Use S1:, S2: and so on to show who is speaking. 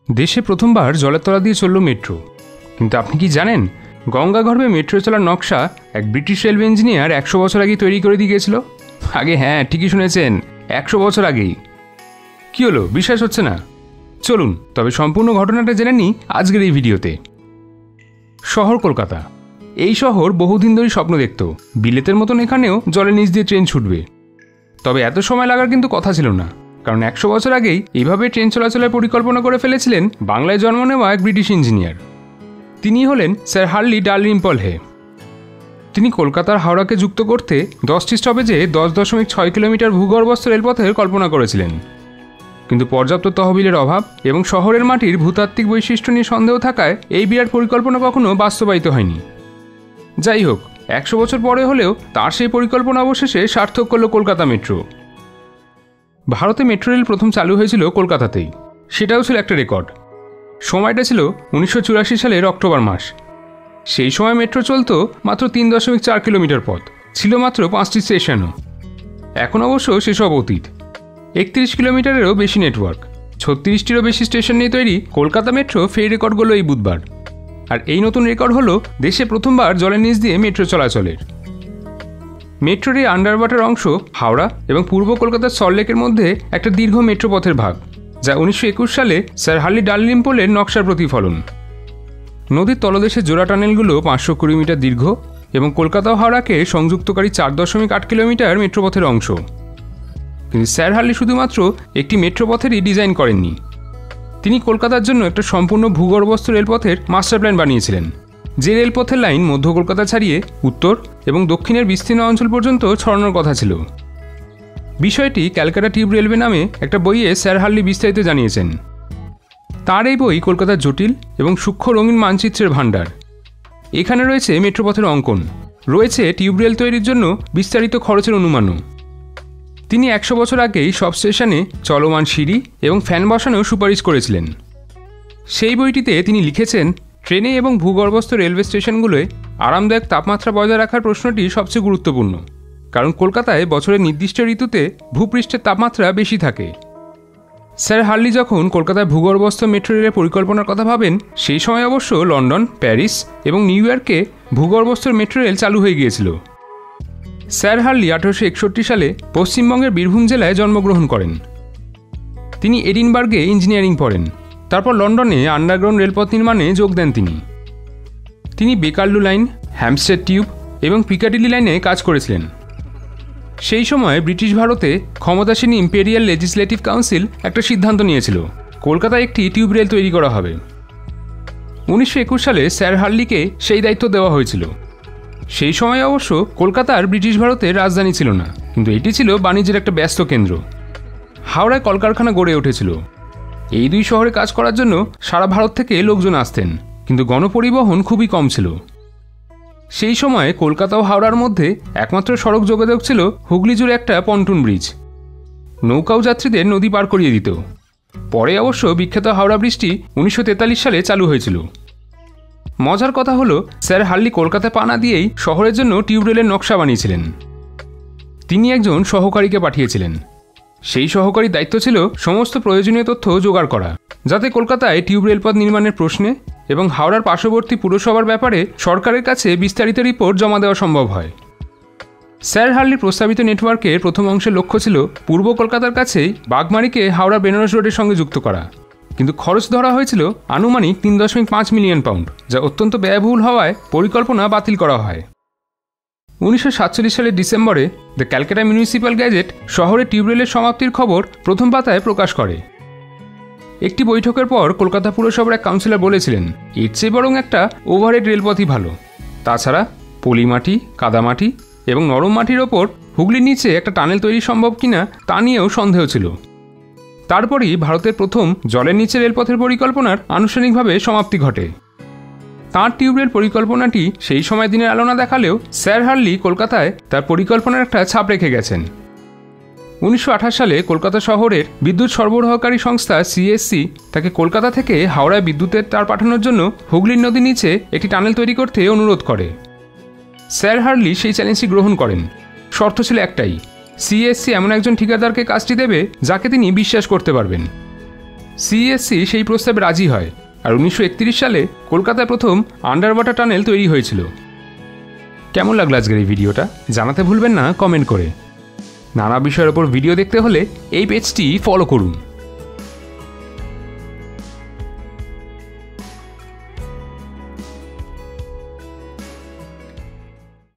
S1: দেশে প্রথমবার জলের তলা দিয়ে চলল মেট্রো। কিন্তু আপনি কি জানেন, গঙ্গাগর্ভে মেট্রো চলার নকশা এক ব্রিটিশ রেলওয়ে ইঞ্জিনিয়ার 100 বছর আগেই তৈরি করে দিয়ে গিয়েছিল। আগে হ্যাঁ, ঠিকই শুনেছেন, 100 বছর আগেই। কি হলো, বিশ্বাস হচ্ছে না? চলুন তবে সম্পূর্ণ ঘটনাটা জেনে নিই আজকের এই ভিডিওতে। শহর কলকাতা। এই শহর বহুদিন ধরেই স্বপ্ন দেখত বিলেতের মতন এখানেও জলের নিচ দিয়ে ট্রেন ছুটবে। তবে এত সময় লাগার কিন্তু কথা ছিল না, কারণ 100 বছর আগেই এইভাবে ট্রেন চলাচলের পরিকল্পনা করে ফেলেছিলেন বাংলায় জন্ম নেওয়া এক ব্রিটিশ ইঞ্জিনিয়ার। তিনি হলেন স্যার হার্লি ডালরিম্পল হে। তিনি কলকাতার হাওড়াকে যুক্ত করতে 10টি স্টপেজে 10.6 কিলোমিটার ভূগর্ভস্থ রেলপথের কল্পনা করেছিলেন। কিন্তু পর্যাপ্ত তহবিলের অভাব এবং শহরের মাটির ভূতাত্ত্বিক বৈশিষ্ট্য নিয়ে সন্দেহ থাকায় এই বিরাট পরিকল্পনা কখনো বাস্তবায়িত হয়নি। যাই হোক, 100 বছর পরে হলেও তার সেই পরিকল্পনা অবশেষে সার্থক করল কলকাতা মেট্রো। ভারতে মেট্রো রেল প্রথম চালু হয়েছিল কলকাতাতেই। সেটাও ছিল একটা রেকর্ড। সময়টা ছিল 1984 সালের অক্টোবর মাস। সেই সময় মেট্রো চলত মাত্র 3.4 কিলোমিটার পথ, ছিল মাত্র 5টি স্টেশনও। এখন অবশ্য সেসব অতীত। 31 কিলোমিটারেরও বেশি নেটওয়ার্ক, 36টিরও বেশি স্টেশন নিয়ে তৈরি কলকাতা মেট্রো ফের রেকর্ড করল এই বুধবার। আর এই নতুন রেকর্ড হলো দেশে প্রথমবার জলের নিচ দিয়ে মেট্রো চলাচলের। মেট্রোর এই আন্ডার ওয়াটার অংশ হাওড়া এবং পূর্ব কলকাতার সল্টলেকের মধ্যে একটা দীর্ঘ মেট্রো পথের ভাগ, যা 1921 সালে স্যার হার্লি ডালরিম্পলের নকশার প্রতিফলন। নদীর তলদেশের জোড়া টানেলগুলো 520 মিটার দীর্ঘ এবং কলকাতা ও হাওড়াকে সংযুক্তকারী 4.8 কিলোমিটার মেট্রোপথের অংশ। কিন্তু স্যার হার্লি শুধুমাত্র একটি মেট্রোপথেরই ডিজাইন করেননি, তিনি কলকাতার জন্য একটা সম্পূর্ণ ভূগর্ভস্থ রেলপথের মাস্টার প্ল্যান বানিয়েছিলেন, যে রেলপথের লাইন মধ্য কলকাতা ছাড়িয়ে উত্তর এবং দক্ষিণের বিস্তীর্ণ অঞ্চল পর্যন্ত ছড়ানোর কথা ছিল। বিষয়টি ক্যালকাটা টিউব রেলওয়ে নামে একটা বইয়ে স্যার হার্লি বিস্তারিত জানিয়েছেন। তার এই বই কলকাতার জটিল এবং সূক্ষ্ম রঙিন মানচিত্রের ভাণ্ডার। এখানে রয়েছে মেট্রোপথের অঙ্কন, রয়েছে টিউব রেল তৈরির জন্য বিস্তারিত খরচের অনুমানও। তিনি 100 বছর আগেই সব স্টেশনে চলমান সিঁড়ি এবং ফ্যান বসানোর সুপারিশ করেছিলেন। সেই বইটিতে তিনি লিখেছেন, ট্রেনে এবং ভূগর্ভস্থ রেলওয়ে স্টেশনগুলোয় আরামদায়ক তাপমাত্রা বজায় রাখার প্রশ্নটি সবচেয়ে গুরুত্বপূর্ণ, কারণ কলকাতায় বছরের নির্দিষ্ট ঋতুতে ভূপৃষ্ঠের তাপমাত্রা বেশি থাকে। স্যার হার্লি যখন কলকাতায় ভূগর্ভস্থ মেট্রো রেলের পরিকল্পনার কথা ভাবেন, সেই সময় অবশ্য লন্ডন, প্যারিস এবং নিউ ইয়র্কে ভূগর্ভস্থ মেট্রো রেল চালু হয়ে গিয়েছিল। স্যার হার্লি 1861 সালে পশ্চিমবঙ্গের বীরভূম জেলায় জন্মগ্রহণ করেন। তিনি এডিনবার্গে ইঞ্জিনিয়ারিং পড়েন, তারপর লন্ডনে আন্ডারগ্রাউন্ড রেলপথ নির্মাণে যোগ দেন। তিনি বেকারলু লাইন, হ্যামস্টেড টিউব এবং পিকাডিলি লাইনে কাজ করেছিলেন। সেই সময় ব্রিটিশ ভারতে ক্ষমতাসীন ইম্পেরিয়াল লেজিসলেটিভ কাউন্সিল একটা সিদ্ধান্ত নিয়েছিল, কলকাতায় একটি টিউব রেল তৈরি করা হবে। 1921 সালে স্যার হার্লিকে সেই দায়িত্ব দেওয়া হয়েছিল। সেই সময় অবশ্য কলকাতার ব্রিটিশ ভারতের রাজধানী ছিল না, কিন্তু এটি ছিল বাণিজ্যের একটা ব্যস্ত কেন্দ্র। হাওড়ায় কলকারখানা গড়ে উঠেছিল। এই দুই শহরে কাজ করার জন্য সারা ভারত থেকে লোকজন আসতেন, কিন্তু গণপরিবহন খুবই কম ছিল। সেই সময় কলকাতা ও হাওড়ার মধ্যে একমাত্র সড়ক যোগাযোগ ছিল হুগলি জুড়ে একটা পন্টুন ব্রিজ। নৌকাও যাত্রীদের নদী পার করিয়ে দিত। পরে অবশ্য বিখ্যাত হাওড়া ব্রিজটি 1943 সালে চালু হয়েছিল। মজার কথা হলো, স্যার হার্লি কলকাতা পা না দিয়েই শহরের জন্য টিউব রেলের নকশা বানিয়েছিলেন। তিনি একজন সহকারীকে পাঠিয়েছিলেন। সেই সহকারীর দায়িত্ব ছিল সমস্ত প্রয়োজনীয় তথ্য জোগাড় করা, যাতে কলকাতায় টিউব রেলপথ নির্মাণের প্রশ্নে এবং হাওড়ার পার্শ্ববর্তী পুরসভার ব্যাপারে সরকারের কাছে বিস্তারিত রিপোর্ট জমা দেওয়া সম্ভব হয়। স্যার হার্লির প্রস্তাবিত নেটওয়ার্কের প্রথম অংশের লক্ষ্য ছিল পূর্ব কলকাতার কাছেই বাগমারিকে হাওড়া বেনারস রোডের সঙ্গে যুক্ত করা, কিন্তু খরচ ধরা হয়েছিল আনুমানিক 3.5 মিলিয়ন পাউন্ড, যা অত্যন্ত ব্যয়বহুল হওয়ায় পরিকল্পনা বাতিল করা হয়। 1947 সালের ডিসেম্বরে দ্য ক্যালকাটা মিউনিসিপ্যাল গ্যাজেট শহরে টিউব রেলের সমাপ্তির খবর প্রথম পাতায় প্রকাশ করে। একটি বৈঠকের পর কলকাতা পুরসভার এক কাউন্সিলর বলেছিলেন, এর চেয়ে বরং একটা ওভারহেড রেলপথই ভালো। তাছাড়া পলিমাটি, কাদামাটি এবং নরম মাটির ওপর হুগলির নিচে একটা টানেল তৈরি সম্ভব কিনা তা নিয়েও সন্দেহ ছিল। তারপরই ভারতের প্রথম জলের নিচে রেলপথের পরিকল্পনার আনুষ্ঠানিকভাবে সমাপ্তি ঘটে। তাঁর টিউব রেল পরিকল্পনাটি সেই সময় দিনের আলো না দেখালেও স্যার হার্লি কলকাতায় তার পরিকল্পনার একটা ছাপ রেখে গেছেন। 1928 সালে কলকাতা শহরের বিদ্যুৎ সরবরাহকারী সংস্থা সিএসসি তাকে কলকাতা থেকে হাওড়ায় বিদ্যুতের তার পাঠানোর জন্য হুগলির নদীর নিচে একটি টানেল তৈরি করতে অনুরোধ করে। স্যার হার্লি সেই চ্যালেঞ্জটি গ্রহণ করেন। শর্ত ছিল একটাই, সিএসসি এমন একজন ঠিকাদারকে কাজটি দেবে যাকে তিনি বিশ্বাস করতে পারবেন। সিএসসি সেই প্রস্তাবে রাজি হয়, আর 1931 সালে কলকাতায় প্রথম আন্ডার ওয়াটার টানেল তৈরি হয়েছিল। কেমন লাগলো আজকের এই ভিডিওটা জানাতে ভুলবেন না কমেন্ট করে। নানা বিষয়ের ওপর ভিডিও দেখতে হলে এই পেজটি ফলো করুন।